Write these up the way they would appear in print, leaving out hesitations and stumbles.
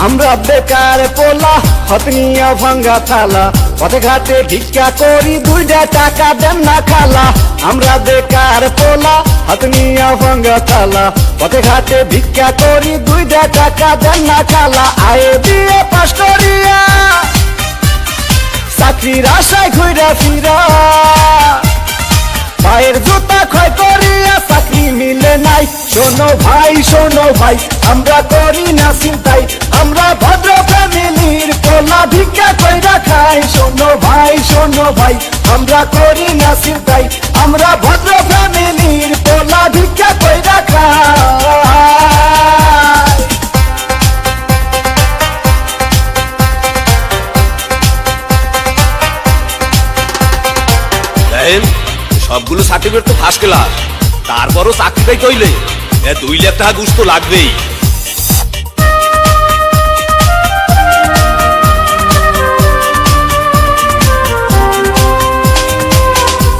আমরা বেকার পোলা হাত নিয়া ভাঙ্গা থালা পথে ঘাটে ভিক্ষা করি দুইটা টাকা দেন না খালা আমরা বেকার পোলা হাত নিয়া ভাঙ্গা থালা পথে ঘাটে ভিক্ষা করি দুইটা টাকা দেন না খালা আয়ে দিয়ে পাস করিয়া চাকরির আশায় ঘুরা ফিরা পায়ের জুতা ক্ষয় করিয়া চাকরি মিলে নাই শোনো ভাই আমরা করি না চিন্তাই আমরা ভদ্র ফ্যামিলির পোলা ভিক্ষা কইরা খাই শোনো ভাই আমরা করি না চিন্তাই আমরা ভদ্র ফ্যামিলির পোলা ভিক্ষা কইরা খাই সবগুলো সার্টিফিকেট তো ফার্স্ট ক্লাস, তারপরও চাকরিটাই কইলে 2 লাখ টাকা ঘুষ তো লাগবেই।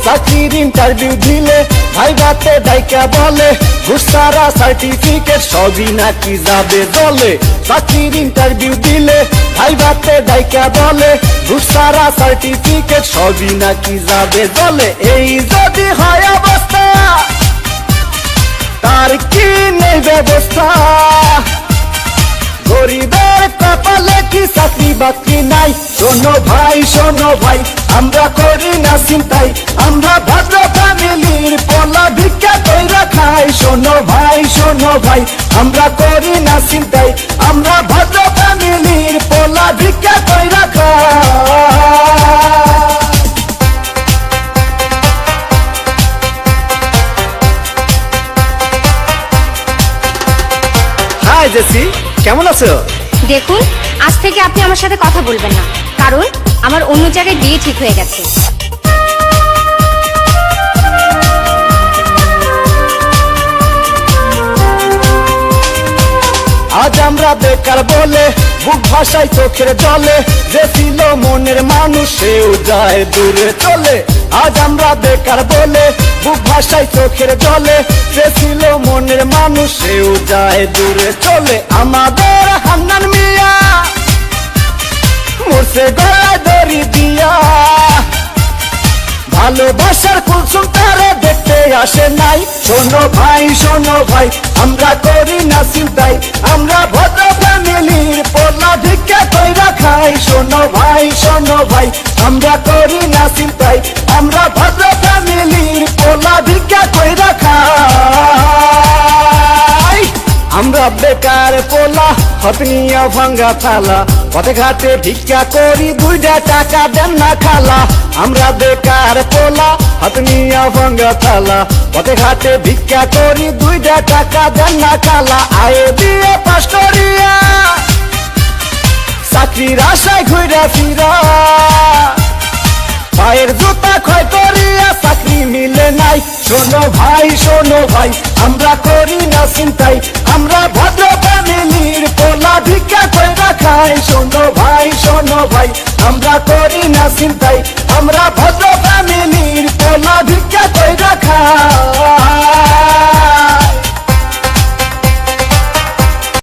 চাকরির ইন্টারভিউ দিলে ভাই বাতে ডাইকা বলে ঘুষ ছাড়া সার্টিফিকেট সবই নাকি যাবে দলে চাকরির ইন্টারভিউ দিলে ভাই বাতে ডাইকা বলে ঘুষ ছাড়া সার্টিফিকেট সবই নাকি যাবে দলে এই যদি হয় অবস্থা তার কি নেই ব্যবস্থা গরিবের কপালে কি চাকরি বাকরি নাই শোনো ভাই আমরা করি না চিন্তাই আমরা ভদ্র ফ্যামিলির পোলা ভিক্ষা কইরা খাই শোনো ভাই আমরা করি না চিন্তাই আমরা ভদ্র ফ্যামিলির পোলা ভিক্ষা কইরা খাই। হাই জেসি, কেমন আছো? দেখুন, আজ থেকে আপনি আমার সাথে কথা বলবেন না, কারণ আমার অন্য জায়গায় বিয়ে ঠিক হয়ে গেছে। আজ আমরা বেকার বলে বুক ভাষায় চোখের জলে যে ছিল মনের মানুষ সেও যায় দূরে চলে আজ আমরা বেকার বলে বুক ভাষায় চোখের জলে যে ছিল মনের মানুষ সেও যায় দূরে চলে আমাদের হান্নান মিয়া মরছে গলায় দড়ি দিয়া ভালোবাসার কুলসুম তারে দেখতে আসে নাই শোনো ভাই আমরা করি না চিন্তাই আমরা ভদ্র ফ্যামিলির পোলা ভিক্ষা কইরা খাই শোনো ভাই আমরা করি না চিন্তাই আমরা ভদ্র ফ্যামিলির পোলা ভিক্ষা কইরা খাই আমরা বেকার পোলা হাত নিয়া ভাঙ্গা থালা পথে ঘাটে ভিক্ষা করি দুইটা টাকা দেন না খালা আমরা বেকার পোলা হাত নিয়া ভাঙ্গা থালা পথে ঘাটে ভিক্ষা করি দুইটা টাকা দেন না খালা আয়ে দিয়ে পাস করিয়া চাকরির আশায় ঘুরা ফিরা পায়ের জুতা ক্ষয় করিয়া চাকরি মিলে নাই শোনো ভাই আমরা করি না চিন্তাই আমরা ভদ্র ফ্যামিলির পোলা ভিক্ষা কইরা খাই শোনো ভাই আমরা করি না চিন্তাই আমরা ভদ্র